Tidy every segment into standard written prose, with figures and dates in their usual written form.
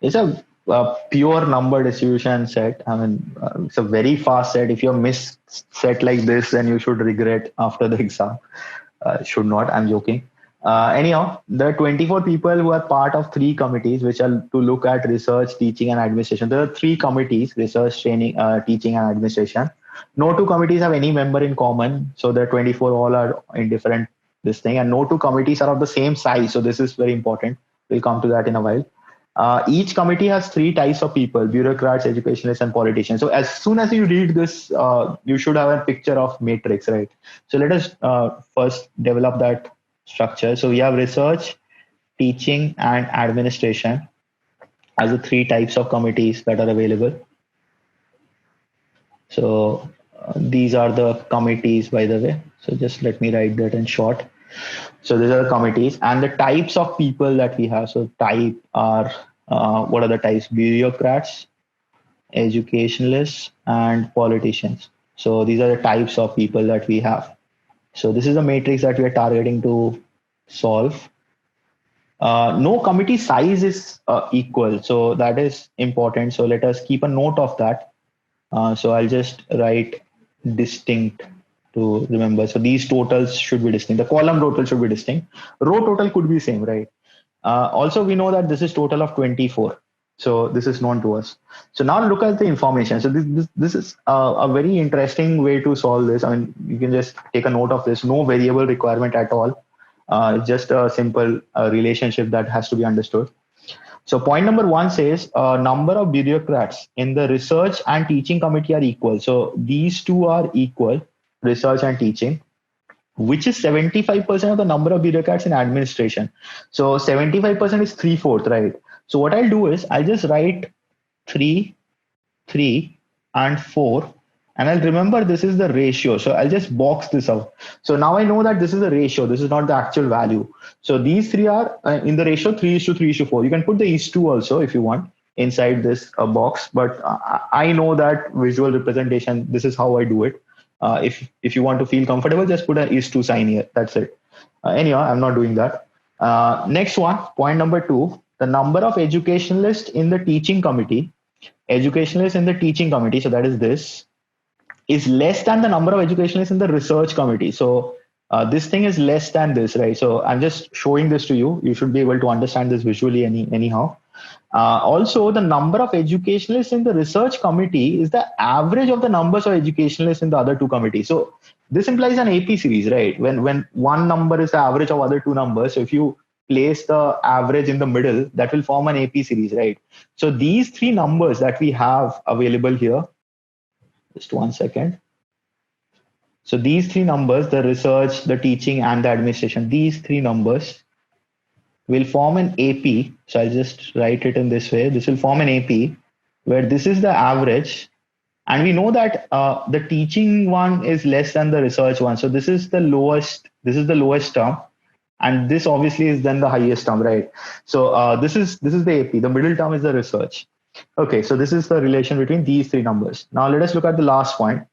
It's a pure number distribution set. I mean, it's a very fast set. If you miss set like this, then you should regret after the exam. Should not. I'm joking. Anyhow, there are 24 people who are part of three committees, which are to look at research, teaching, and administration. There are three committees: research, training, teaching, and administration. No two committees have any member in common, so the 24 all are in different this thing, and no two committees are of the same size. So this is very important. We'll come to that in a while. Each committee has three types of people: bureaucrats, educationalists, and politicians. So as soon as you read this, you should have a picture of matrix, right? So let us first develop that structure. So we have research, teaching, and administration as the three types of committees that are available. So these are the committees, by the way. So just let me write that in short. So these are the committees and the types of people that we have. So type are what are the types? Bureaucrats, educationalists, and politicians. So these are the types of people that we have. So this is a matrix that we are targeting to solve. No committee size is equal, so that is important. So let us keep a note of that. So I'll just write distinct to remember. So these totals should be distinct. The column total should be distinct. Row total could be same, right? Also, we know that this is total of 24. So this is known to us. So now look at the information. So this is a very interesting way to solve this. I mean, you can just take a note of this. No variable requirement at all. Just a simple relationship that has to be understood. So point number one says number of bureaucrats in the research and teaching committee are equal. So these two are equal, research and teaching, which is 75% of the number of bureaucrats in administration. So 75% is 3/4, right? So what I'll do is I'll just write 3, 3, and 4. And I'll remember this is the ratio. So I'll just box this out. So now I know that this is the ratio. This is not the actual value. So these three are in the ratio 3:3:4. You can put the is 2 also if you want inside this box. But I know that visual representation, this is how I do it. If you want to feel comfortable, just put an is 2 sign here. That's it. Anyhow, I'm not doing that. Next one, point number 2, the number of educationalists in the teaching committee. Educationalists in the teaching committee, so that is this, is less than the number of educationalists in the research committee. So this thing is less than this, right? So I'm just showing this to you. You should be able to understand this visually anyhow. Also, the number of educationalists in the research committee is the average of the numbers of educationalists in the other two committees. So this implies an AP series, right? When one number is the average of other two numbers. So if you place the average in the middle, that will form an AP series, right? So these three numbers that we have available here, just 1 second. So these three numbers, the research, the teaching, and the administration, these three numbers will form an AP. So I'll just write it in this way. This will form an AP where this is the average. And we know that the teaching one is less than the research one. So this is the lowest term. And this obviously is then the highest term, right? So this is the AP. The middle term is the research. Okay, so this is the relation between these three numbers. Now let us look at the last point.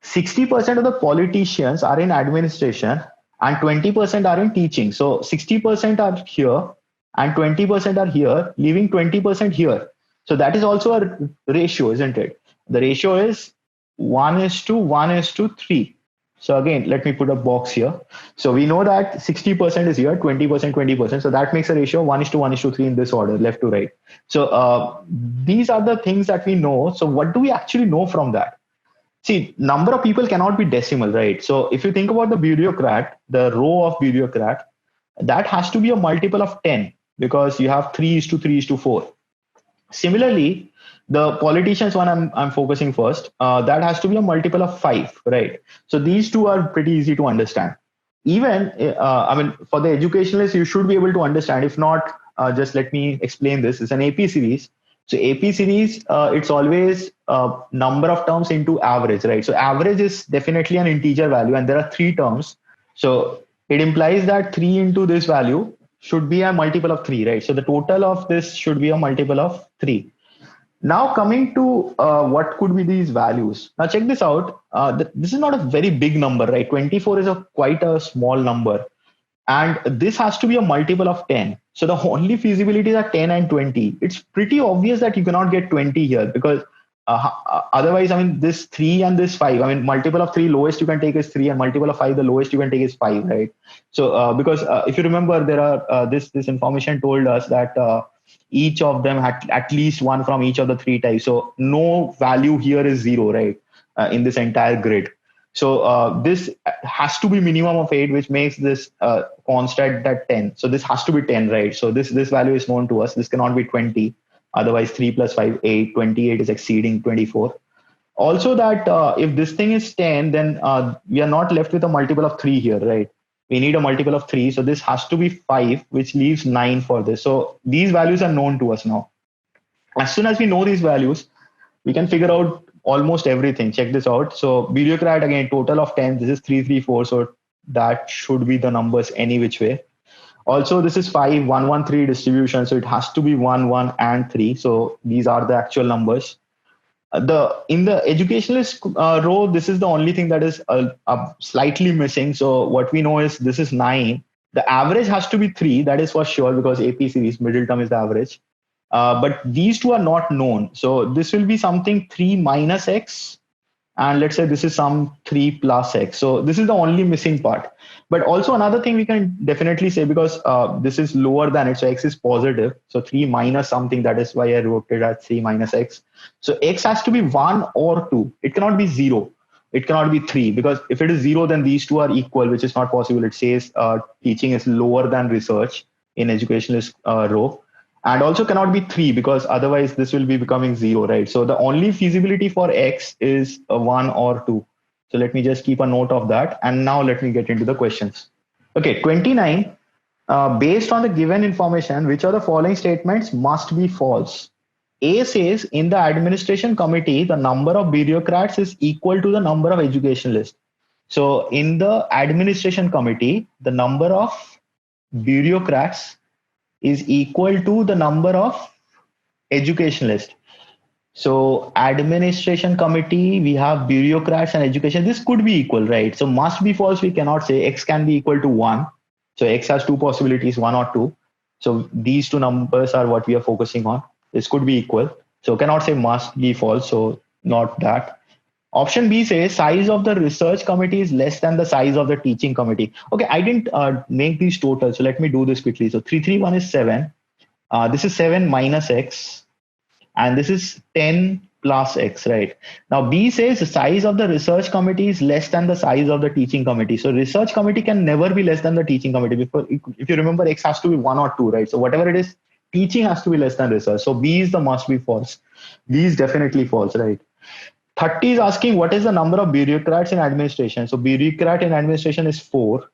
60% of the politicians are in administration and 20% are in teaching. So 60% are here and 20% are here, leaving 20% here. So that is also a ratio, isn't it? The ratio is 1:1:3. So again, let me put a box here. So we know that 60% is here, 20%, 20%. So that makes a ratio 1:1:3 in this order, left to right. So these are the things that we know. So what do we actually know from that? See, number of people cannot be decimal, right? So if you think about the bureaucrat, the row of bureaucrat, that has to be a multiple of 10 because you have 3:3:4. Similarly, the politicians one I'm focusing first, that has to be a multiple of 5, right? So these two are pretty easy to understand. Even, I mean, for the educationalists, you should be able to understand. If not, just let me explain this. It's an AP series. So AP series, it's always number of terms into average, right? So average is definitely an integer value and there are 3 terms. So it implies that 3 into this value should be a multiple of 3, right? So the total of this should be a multiple of 3. Now coming to what could be these values. Now check this out. This is not a very big number, right? 24 is quite a small number. And this has to be a multiple of 10. So the only feasibilities are 10 and 20. It's pretty obvious that you cannot get 20 here because otherwise, I mean, this 3 and this 5, I mean, multiple of 3 lowest you can take is 3 and multiple of 5 the lowest you can take is 5, right? So because if you remember, there are this information told us that each of them had at least one from each of the 3 types. So no value here is 0, right? In this entire grid. So this has to be minimum of 8, which makes this constant at 10. So this has to be 10, right? So this value is known to us. This cannot be 20. Otherwise, 3 plus 5, 8. 28 is exceeding 24. Also that if this thing is 10, then we are not left with a multiple of 3 here, right? We need a multiple of 3. So this has to be 5, which leaves 9 for this. So these values are known to us now. As soon as we know these values, we can figure out almost everything. Check this out. So bureaucrat, again, total of 10. This is 334. So that should be the numbers any which way. Also, this is 5, 1, 1, 3 distribution. So it has to be 1, 1, and 3. So these are the actual numbers. In the educationalist row, this is the only thing that is slightly missing. So what we know is this is 9. The average has to be 3. That is for sure because AP series, middle term is the average. But these two are not known. So this will be something 3 minus x. And let's say this is some 3 plus x. So this is the only missing part. But also another thing we can definitely say, because this is lower than it, so x is positive. So 3 minus something, that is why I wrote it as 3 minus x. So x has to be 1 or 2. It cannot be 0. It cannot be 3, because if it is 0, then these two are equal, which is not possible. It says teaching is lower than research in educationalist row. And also cannot be 3, because otherwise this will be becoming 0, right? So the only feasibility for x is a 1 or 2. So let me just keep a note of that. And now let me get into the questions. Okay, 29. Based on the given information, which of the following statements must be false? A says in the administration committee, the number of bureaucrats is equal to the number of educationalists. So in the administration committee, the number of bureaucrats is equal to the number of educationalists. So administration committee, we have bureaucrats and education. This could be equal, right? So must be false, we cannot say. X can be equal to 1. So X has 2 possibilities, 1 or 2. So these two numbers are what we are focusing on. This could be equal. So cannot say must be false. So not that. Option B says size of the research committee is less than the size of the teaching committee. Okay, I didn't make these totals. So let me do this quickly. So 331 is 7. This is 7 minus x. And this is 10 plus x, right? Now B says the size of the research committee is less than the size of the teaching committee. So research committee can never be less than the teaching committee. If you remember, x has to be 1 or 2, right? So whatever it is, teaching has to be less than research. So B is the must be false. B is definitely false, right? 30 is asking what is the number of bureaucrats in administration. So bureaucrat in administration is 4.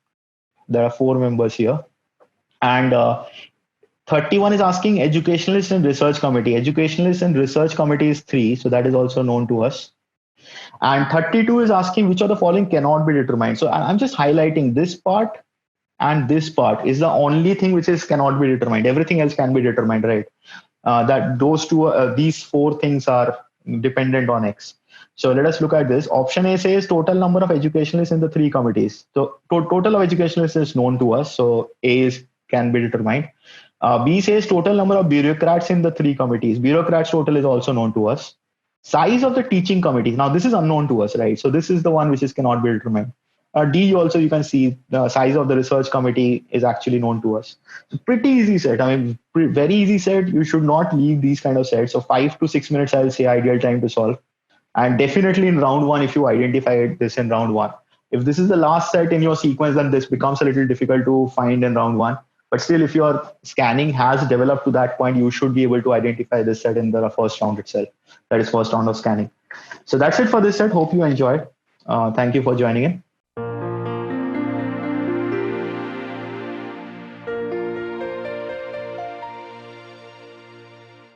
There are 4 members here. And 31 is asking educationalist and research committee. Educationalist and research committee is 3. So that is also known to us. And 32 is asking which of the following cannot be determined. So I'm just highlighting this part, and this part is the only thing which is cannot be determined. Everything else can be determined, right? That those two, these 4 things are dependent on X. So let us look at this. Option A says total number of educationalists in the 3 committees. So total of educationalists is known to us. So A can be determined. B says total number of bureaucrats in the 3 committees. Bureaucrats total is also known to us. Size of the teaching committees. Now this is unknown to us, right? So this is the one which is cannot be determined. D also, you can see the size of the research committee is actually known to us. So pretty easy set. I mean, very easy set. You should not leave these kind of sets. So 5 to 6 minutes, I'll say ideal time to solve. And definitely in round 1, if you identify this in round 1. If this is the last set in your sequence, then this becomes a little difficult to find in round 1. But still, if your scanning has developed to that point, you should be able to identify this set in the first round itself. That is first round of scanning. So that's it for this set. Hope you enjoyed. Thank you for joining in.